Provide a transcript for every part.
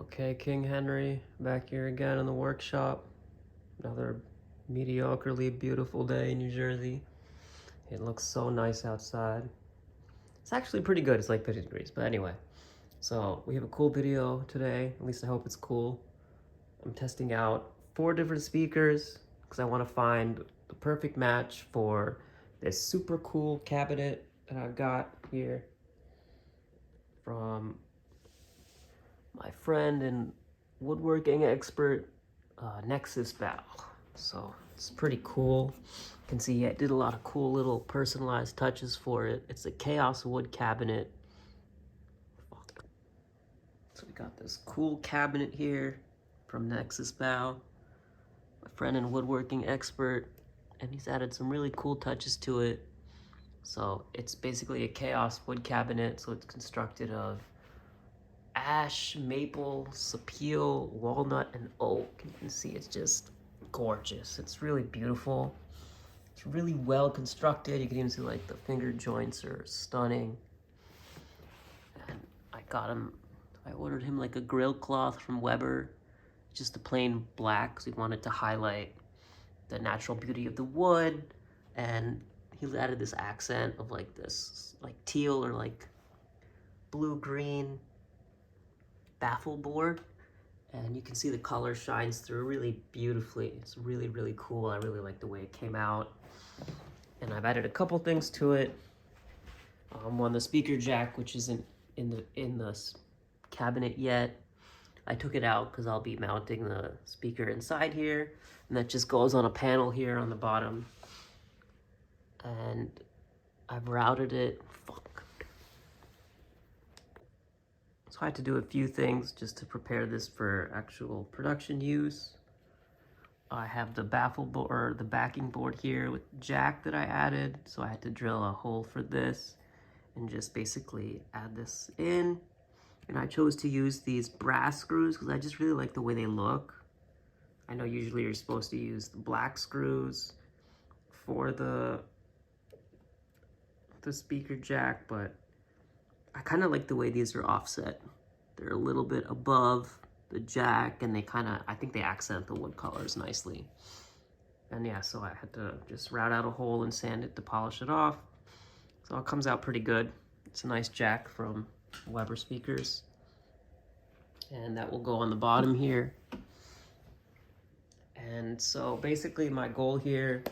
Okay, King Henry, back here again in the workshop. Another mediocrely beautiful day in New Jersey. It looks so nice outside. It's actually pretty good. It's like 50 degrees, but anyway. So we have a cool video today. At least I hope it's cool. I'm testing out 4 different speakers because I want to find the perfect match for this super cool cabinet that I've got here from my friend and woodworking expert, Nexus Bow. So it's pretty cool. You can see I did a lot of cool little personalized touches for it. It's a Chaos wood cabinet. So we got this cool cabinet here from Nexus Bow, my friend and woodworking expert, and he's added some really cool touches to it. So it's basically a Chaos wood cabinet, so it's constructed of ash, maple, sapele, walnut, and oak. You can see it's just gorgeous. It's really beautiful. It's really well constructed. You can even see like the finger joints are stunning. And I ordered him like a grill cloth from Weber, just a plain black, because we wanted to highlight the natural beauty of the wood. And he added this accent of like this like teal or like blue-green baffle board, and you can see the color shines through really beautifully. It's really, really cool. I really like the way it came out. And I've added a couple things to it. One, the speaker jack, which isn't in the cabinet yet. I took it out because I'll be mounting the speaker inside here, and that just goes on a panel here on the bottom. And I've routed it. So I had to do a few things just to prepare this for actual production use. I have the baffle board, or the backing board here with jack that I added. So I had to drill a hole for this and just basically add this in. And I chose to use these brass screws because I just really like the way they look. I know usually you're supposed to use the black screws for the speaker jack, but I kind of like the way these are offset. They're a little bit above the jack, and I think they accent the wood colors nicely. And yeah, so I had to just route out a hole and sand it to polish it off. So it comes out pretty good. It's a nice jack from Weber speakers. And that will go on the bottom here. And so basically my goal here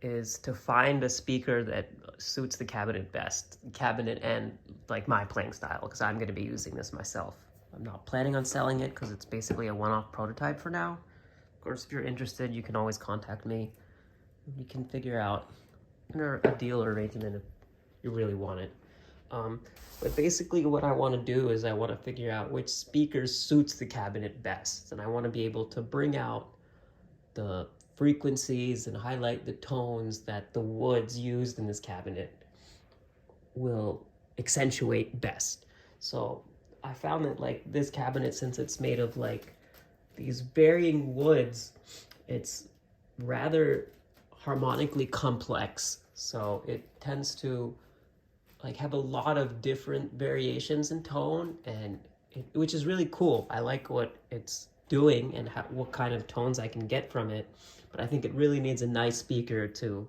is to find a speaker that suits the cabinet best, cabinet and like my playing style, because I'm going to be using this myself. I'm not planning on selling it because it's basically a one-off prototype for now. Of course, if you're interested, you can always contact me. We can figure out a deal or arrangement if you really want it. But basically what I want to do is I want to figure out which speaker suits the cabinet best, and I want to be able to bring out the frequencies and highlight the tones that the woods used in this cabinet will accentuate best. So I found that like this cabinet, since it's made of like these varying woods, it's rather harmonically complex. So it tends to like have a lot of different variations in tone, and which is really cool. I like what it's doing and what kind of tones I can get from it. But I think it really needs a nice speaker to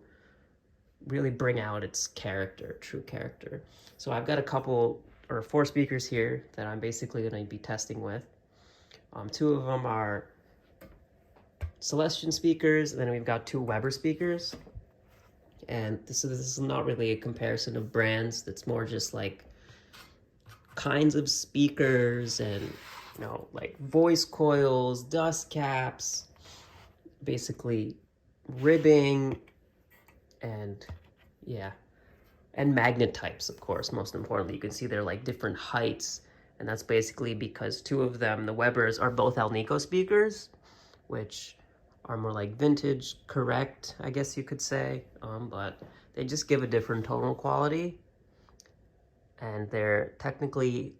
really bring out its character, true character. So I've got 4 speakers here that I'm basically going to be testing with. 2 of them are Celestion speakers, and then we've got 2 Weber speakers. And this is not really a comparison of brands. That's more just like kinds of speakers and, like voice coils, dust caps, basically ribbing, and yeah, and magnet types, of course. Most importantly, you can see they're like different heights, and that's basically because 2 of them, the Webers, are both Alnico speakers, which are more like vintage correct, I guess you could say, but they just give a different tonal quality, and they're technically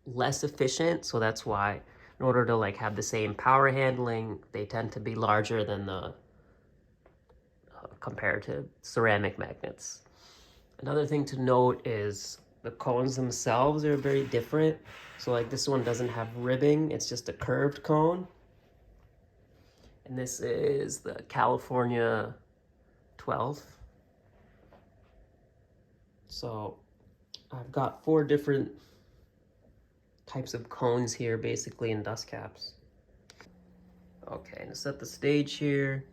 less efficient, so that's why in order to like have the same power handling, they tend to be larger than the compared to ceramic magnets. Another thing to note is the cones themselves are very different. So like this one doesn't have ribbing, it's just a curved cone. And this is the California 12. So I've got 4 different types of cones here, basically, in dust caps. Okay, to set the stage here,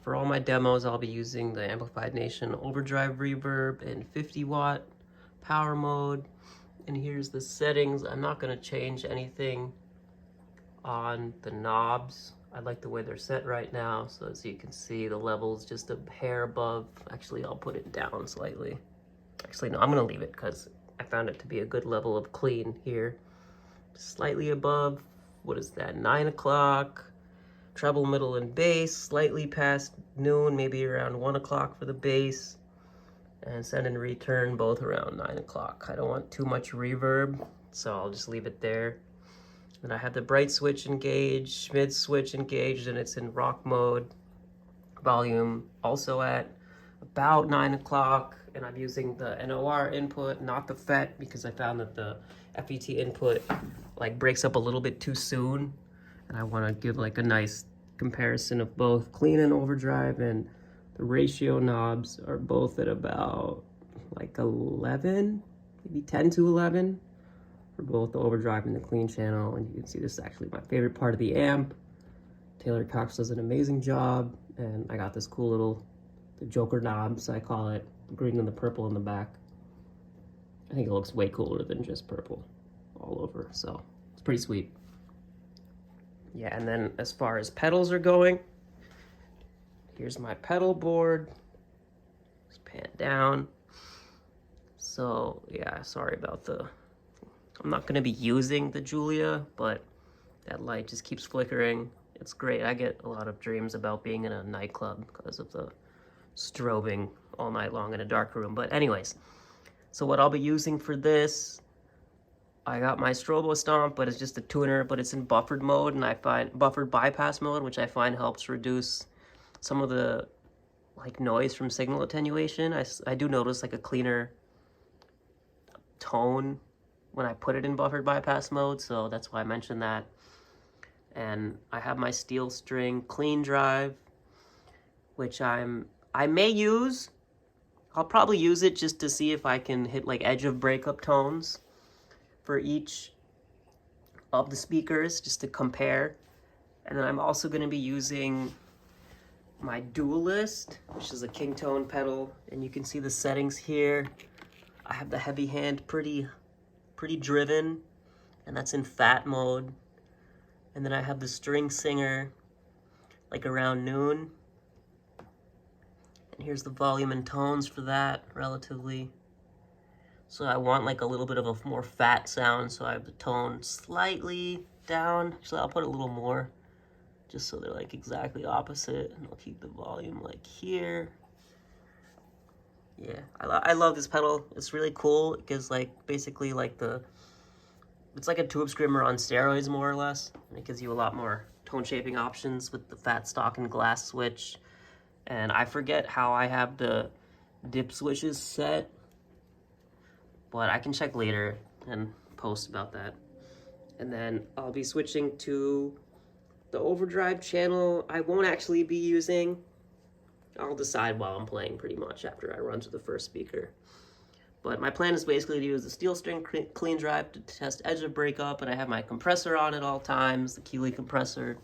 for all my demos, I'll be using the Amplified Nation overdrive reverb in 50-watt power mode. And here's the settings. I'm not going to change anything on the knobs. I like the way they're set right now. So as you can see, the level's just a hair above. Actually, I'll put it down slightly. Actually, no, I'm going to leave it because I found it to be a good level of clean here. Slightly above, what is that, 9 o'clock. Treble, middle, and bass, slightly past noon, maybe around 1 o'clock for the bass. And send and return both around 9 o'clock. I don't want too much reverb, so I'll just leave it there. And I have the bright switch engaged, mid switch engaged, and it's in rock mode. Volume also at about 9 o'clock. And I'm using the NOR input, not the FET, because I found that the FET input like breaks up a little bit too soon. And I want to give like a nice comparison of both clean and overdrive, and the ratio knobs are both at about like 11, maybe 10 to 11 for both the overdrive and the clean channel. And you can see this is actually my favorite part of the amp. Taylor Cox does an amazing job, and I got this cool little, the Joker knobs, I call it, the green and the purple in the back. I think it looks way cooler than just purple all over, so it's pretty sweet. Yeah, and then as far as pedals are going, here's my pedal board. Just pan down. So yeah, sorry about I'm not gonna be using the Julia, but that light just keeps flickering. It's great. I get a lot of dreams about being in a nightclub because of the strobing all night long in a dark room. But anyways, so what I'll be using for this, I got my Strobo Stomp, but it's just a tuner, but it's in buffered mode, and I find buffered bypass mode, which I find helps reduce some of the like noise from signal attenuation. I do notice like a cleaner tone when I put it in buffered bypass mode, so that's why I mentioned that. And I have my steel string clean drive, which I may use. I'll probably use it just to see if I can hit like edge of breakup tones for each of the speakers, just to compare. And then I'm also going to be using my dualist, which is a king tone pedal, and you can see the settings here. I have the heavy hand pretty driven, and that's in fat mode. And then I have the string singer like around noon, and here's the volume and tones for that relatively. So I want like a little bit of a more fat sound, so I have the tone slightly down. Actually, I'll put a little more, just so they're like exactly opposite, and I'll keep the volume like here. Yeah, I love this pedal. It's really cool. It gives like basically like it's like a tube screamer on steroids more or less, and it gives you a lot more tone shaping options with the fat stock and glass switch. And I forget how I have the dip switches set, but I can check later and post about that. And then I'll be switching to the overdrive channel. I won't actually be using. I'll decide while I'm playing pretty much after I run to the first speaker. But my plan is basically to use the steel string clean drive to test edge of breakup, and I have my compressor on at all times, the Keeley compressor,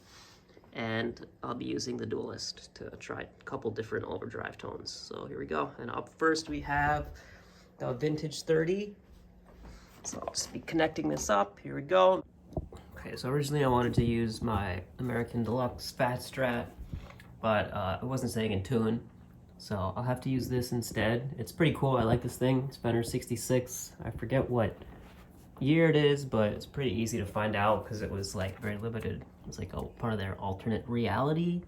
and I'll be using the dualist to try a couple different overdrive tones. So here we go. And up first we have the Vintage 30. So I'll just be connecting this up. Here we go. Okay, so originally I wanted to use my American Deluxe Fat Strat, but it wasn't staying in tune. So I'll have to use this instead. It's pretty cool. I like this thing. It's Fender 66. I forget what year it is, but it's pretty easy to find out because it was like very limited. It was like a part of their alternate reality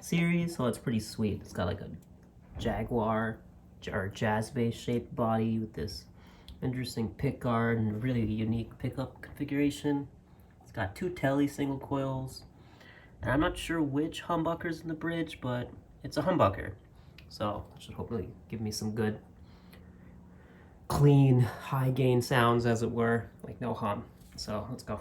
series, so it's pretty sweet. It's got like a Jaguar or jazz bass shaped body with this interesting pick guard and a really unique pickup configuration. It's got 2 Tele single coils, and I'm not sure which humbucker's in the bridge, but it's a humbucker. So it should hopefully give me some good clean, high gain sounds, as it were, like no hum. So let's go.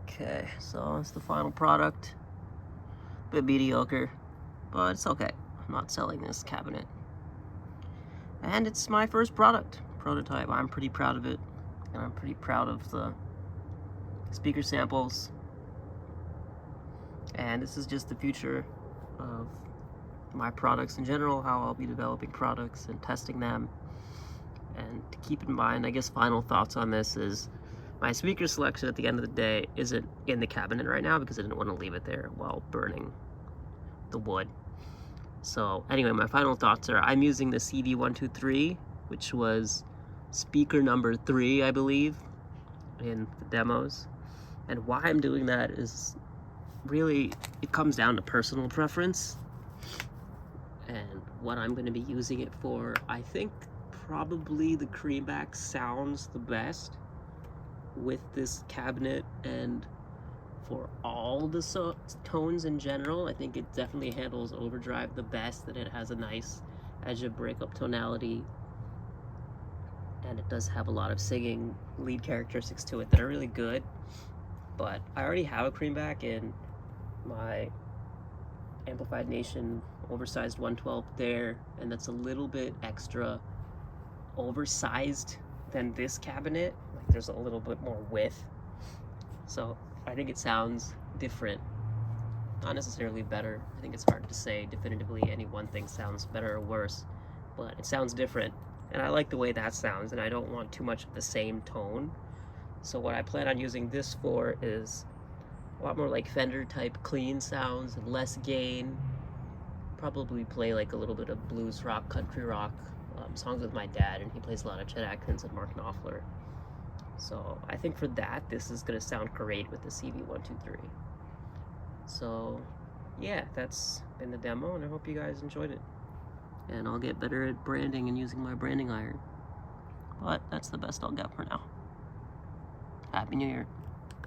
Okay, so it's the final product. A bit mediocre, but it's okay. I'm not selling this cabinet. And it's my first prototype. I'm pretty proud of it. And I'm pretty proud of the speaker samples. And this is just the future of my products in general, how I'll be developing products and testing them. And to keep in mind, I guess final thoughts on this is my speaker selection at the end of the day isn't in the cabinet right now because I didn't want to leave it there while burning the wood. So anyway, my final thoughts are I'm using the CD123, which was speaker number 3, I believe, in the demos. And why I'm doing that is really, it comes down to personal preference and what I'm going to be using it for. I think probably the Creamback sounds the best with this cabinet, and for all the tones in general, I think it definitely handles overdrive the best, that it has a nice edge of breakup tonality, and it does have a lot of singing lead characteristics to it that are really good. But I already have a Creamback in my Amplified Nation oversized 112 there, and that's a little bit extra oversized than this cabinet. Like there's a little bit more width, so I think it sounds different, not necessarily better. I think it's hard to say definitively any one thing sounds better or worse, but it sounds different, and I like the way that sounds, and I don't want too much of the same tone. So what I plan on using this for is a lot more like Fender type clean sounds and less gain. Probably play like a little bit of blues rock, country rock, songs with my dad, and he plays a lot of Chet Atkins and Mark Knopfler. So I think for that, this is going to sound great with the CV123. So yeah, that's been the demo, and I hope you guys enjoyed it. And I'll get better at branding and using my branding iron. But that's the best I'll get for now. Happy New Year.